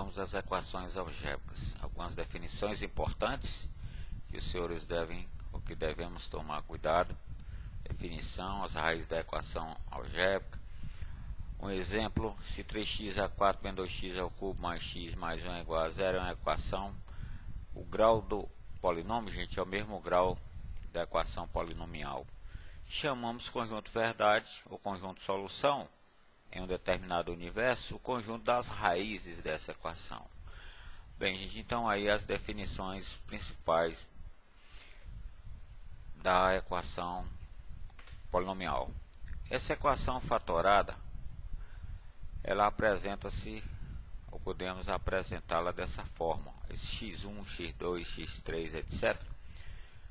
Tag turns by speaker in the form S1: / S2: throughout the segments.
S1: vamos às equações algébricas. Algumas definições importantes que os senhores devemos tomar cuidado. Definição, as raízes da equação algébrica. Um exemplo, se 3x a 4 menos 2x ao cubo mais x mais 1 é igual a 0 é uma equação. O grau do polinômio, gente, é o mesmo grau da equação polinomial. Chamamos conjunto verdade ou conjunto solução em um determinado universo o conjunto das raízes dessa equação. Bem, gente, então aí as definições principais da equação polinomial. Essa equação fatorada, ela apresenta-se, ou podemos apresentá-la dessa forma. Esse x1, x2, x3, etc.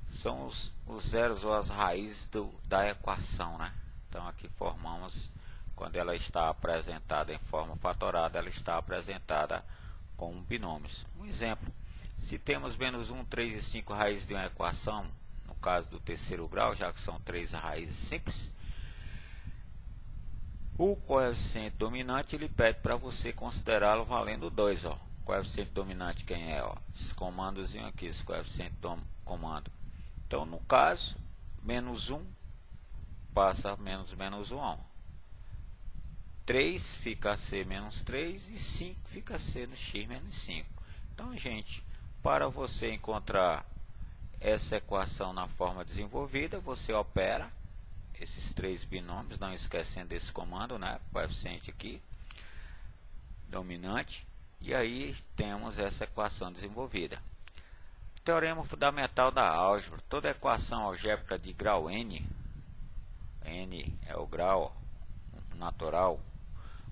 S1: são os zeros ou as raízes da equação, né? Então aqui formamos, quando ela está apresentada em forma fatorada, ela está apresentada com binômios. Um exemplo, se temos menos 1, 3 e 5 raízes de uma equação, no caso do terceiro grau, já que são 3 raízes simples, o coeficiente dominante ele pede para você considerá-lo valendo 2. Ó. Coeficiente dominante quem é? Ó? Esse comandozinho aqui, esse coeficiente do comando. Então, no caso, menos 1 passa a menos 1. Ó. 3 fica a ser menos 3 e 5 fica a ser no x menos 5. Então, gente, para você encontrar essa equação na forma desenvolvida, você opera esses três binômios, não esquecendo desse comando, né? Coeficiente aqui, dominante, e aí temos essa equação desenvolvida. Teorema fundamental da álgebra: toda equação algébrica de grau n, n é o grau natural,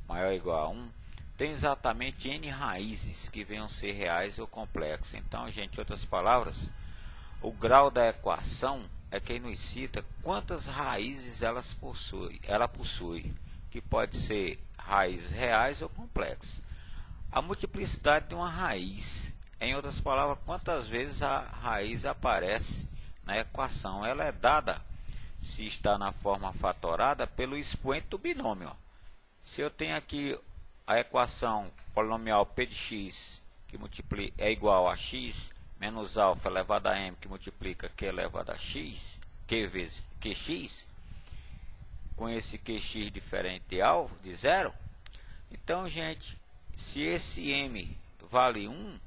S1: maior ou igual a 1, tem exatamente n raízes que venham ser reais ou complexas. Então, gente, em outras palavras, o grau da equação é quem nos cita quantas raízes ela possui, que pode ser raízes reais ou complexas. A multiplicidade de uma raiz, em outras palavras, quantas vezes a raiz aparece na equação. Ela é dada, se está na forma fatorada, pelo expoente do binômio. Se eu tenho aqui a equação polinomial p de x, que é igual a x menos alfa elevado a m, que multiplica q elevado a x, q vezes qx, com esse qx diferente de zero. Então, gente, se esse m vale 1,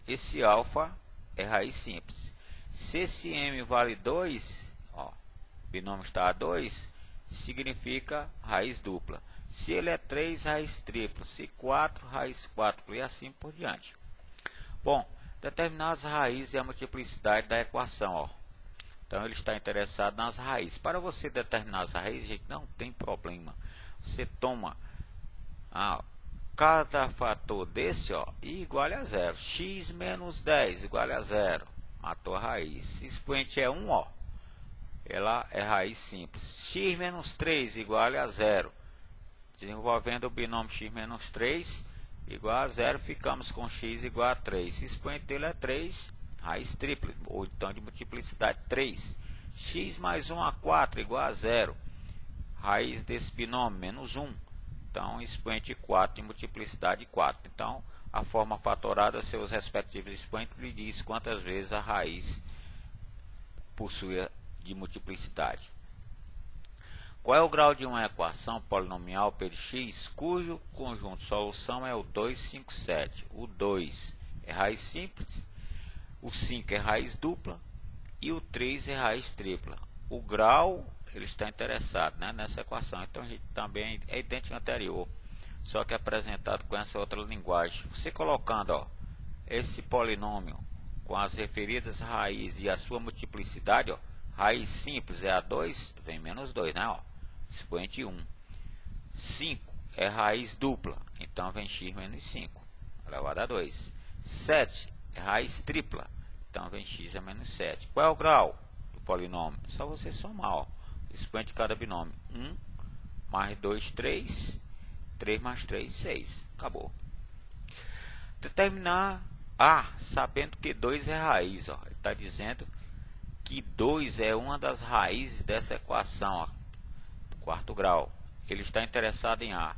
S1: esse alfa é raiz simples. Se esse m vale 2, ó, o binômio está a 2, significa raiz dupla. Se ele é 3, raiz tripla. Se 4, raiz quádrupla, e assim por diante. Bom, determinar as raízes e a multiplicidade da equação. Ó. Então, ele está interessado nas raízes. Para você determinar as raízes, gente, não tem problema. Você toma cada fator desse e igual a 0. X menos 10 igual a 0. Matou a raiz. Se expoente é 1, ela é raiz simples. X menos 3 igual a 0. Desenvolvendo o binômio x menos 3 igual a 0, ficamos com x igual a 3. Se o expoente dele é 3, raiz tripla, ou então de multiplicidade 3. X mais 1 a 4 igual a 0. Raiz desse binômio, menos 1. Então, expoente 4 de multiplicidade 4. Então, a forma fatorada, seus respectivos expoentes, lhe diz quantas vezes a raiz possui de multiplicidade. Qual é o grau de uma equação polinomial p de x cujo conjunto de solução é o 2, 5, 7? O 2 é raiz simples, o 5 é raiz dupla e o 3 é raiz tripla. O grau, ele está interessado, né, nessa equação. Então, a gente também é idêntico ao anterior, só que apresentado com essa outra linguagem. Você colocando esse polinômio com as referidas raízes e a sua multiplicidade, raiz simples é a 2, vem menos 2, né? Expoente 1. 5 é raiz dupla, então vem x menos 5, elevado a 2. 7 é raiz tripla, então vem x a menos 7. Qual é o grau do polinômio? É só você somar, expoente de cada binômio. 1 mais 2, 3. 3 mais 3, 6. Acabou. Determinar sabendo que 2 é raiz. Ele está dizendo que 2 é uma das raízes dessa equação, do quarto grau. Ele está interessado em A.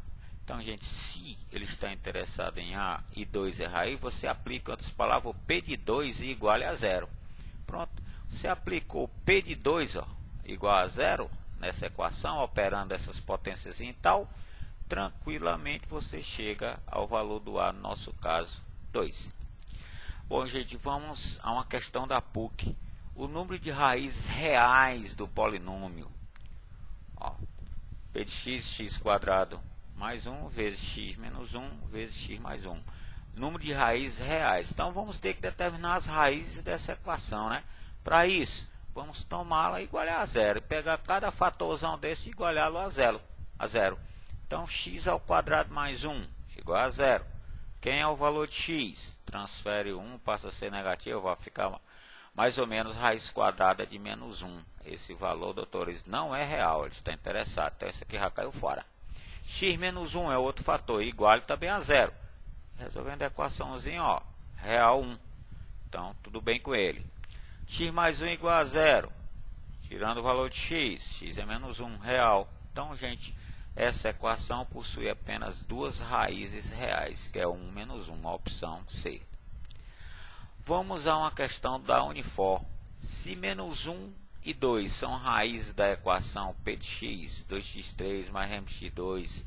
S1: Então, gente, se ele está interessado em A e 2 é raiz, você aplica, em outras palavras, o P de 2 igual a zero. Pronto, você aplicou P de 2 igual a zero nessa equação, operando essas potências em tal, tranquilamente você chega ao valor do A, no nosso caso, 2. Bom, gente, vamos a uma questão da PUC. O número de raízes reais do polinômio. P de x quadrado mais 1 vezes x menos 1 vezes x mais 1. Número de raízes reais. Então, vamos ter que determinar as raízes dessa equação, né? Para isso, vamos tomá-la igual a zero. E pegar cada fatorzão desse e igualá-lo a zero. Então, x ao quadrado mais 1 igual a zero. Quem é o valor de x? Transfere 1, passa a ser negativo, vai ficar mais ou menos raiz quadrada de menos 1. Esse valor, doutores, não é real, ele está interessado. Então, isso aqui já caiu fora. X menos 1 é outro fator, igual também a zero. Resolvendo a equaçãozinha, real 1. Então, tudo bem com ele. X mais 1 igual a zero. Tirando o valor de x é menos 1, real. Então, gente, essa equação possui apenas duas raízes reais, que é 1 menos 1, a opção C. Vamos a uma questão da Unifor. Se menos 1 e 2 são raízes da equação P de x, 2x3 mais mx2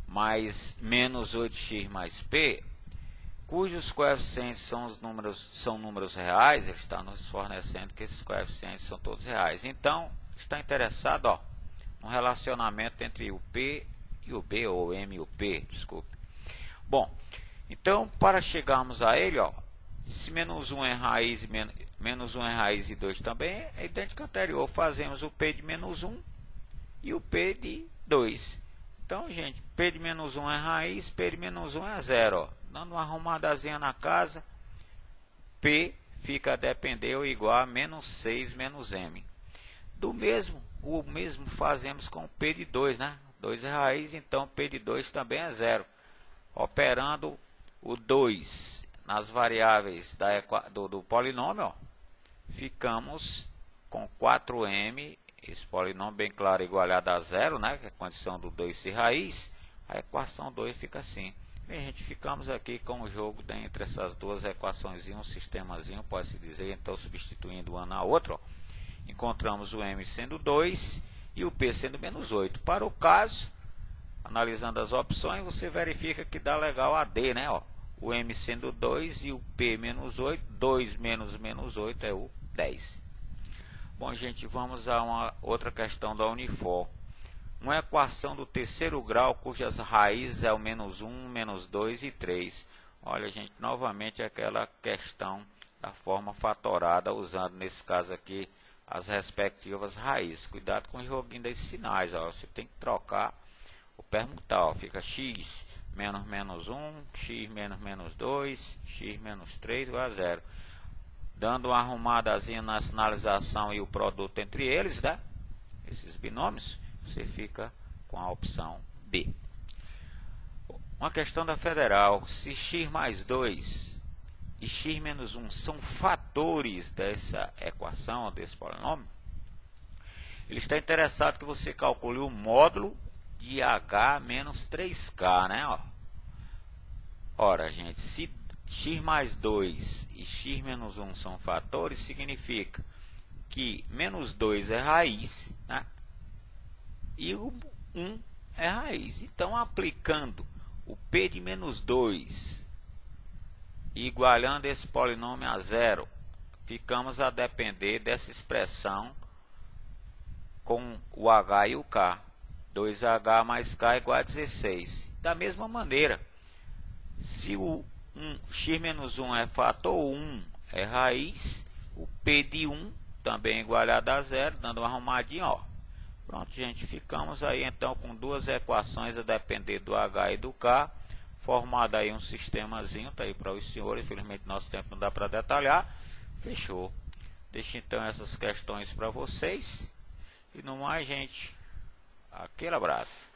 S1: mais menos 8x mais p, cujos coeficientes são números reais, ele está nos fornecendo que esses coeficientes são todos reais. Então, está interessado no relacionamento entre o P e o B, ou M e o P, desculpe. Bom, então, para chegarmos a ele, se menos 1 é raiz e menos 1 é raiz e 2 também é idêntico ao anterior. Fazemos o P de menos 1 e o P de 2. Então, gente, P de menos 1 é raiz, P de menos 1 é zero. Dando uma arrumadazinha na casa, P fica a depender ou igual a menos 6 menos M. O mesmo fazemos com P de 2, né? 2 é raiz, então P de 2 também é zero. Operando o 2 nas variáveis do polinômio, ficamos com 4m, esse polinômio bem claro igualado a zero, né, que é a condição do 2 ser raiz, a equação 2 fica assim. Bem, gente, ficamos aqui com o jogo entre essas duas equações, um sistemazinho, pode-se dizer, então substituindo uma na outra, encontramos o m sendo 2 e o p sendo menos 8. Para o caso, analisando as opções, você verifica que dá legal a D, né, o m sendo 2 e o p menos 8, 2 menos menos 8 é o 10. Bom, gente, vamos a uma outra questão da Unifor. Uma equação do terceiro grau cujas raízes é o menos 1, menos 2 e 3. Olha, gente, novamente aquela questão da forma fatorada, usando nesse caso aqui as respectivas raízes. Cuidado com o joguinho desses sinais, você tem que trocar o permutar, fica x menos menos 1, x menos menos 2, x menos 3 igual a zero. Dando uma arrumadazinha na sinalização e o produto entre eles, né? Esses binômios, você fica com a opção B. Uma questão da Federal. Se x mais 2 e x menos 1 são fatores dessa equação, desse polinômio, ele está interessado que você calcule o módulo de h menos 3k, né? Ora, gente, se x mais 2 e x menos 1 são fatores, significa que menos 2 é raiz, né? E o 1 é raiz. Então, aplicando o p de menos 2 e igualando esse polinômio a zero, ficamos a depender dessa expressão com o h e o k. 2h mais k igual a 16. Da mesma maneira, se o x menos 1 é fator, o 1 é raiz, o p de 1 também é igualado a zero, dando uma arrumadinha, Pronto, gente, ficamos aí então com duas equações a depender do h e do k, formado aí um sistemazinho, tá aí para os senhores, infelizmente nosso tempo não dá para detalhar, fechou. Deixo então essas questões para vocês, e no mais, gente, aquele abraço.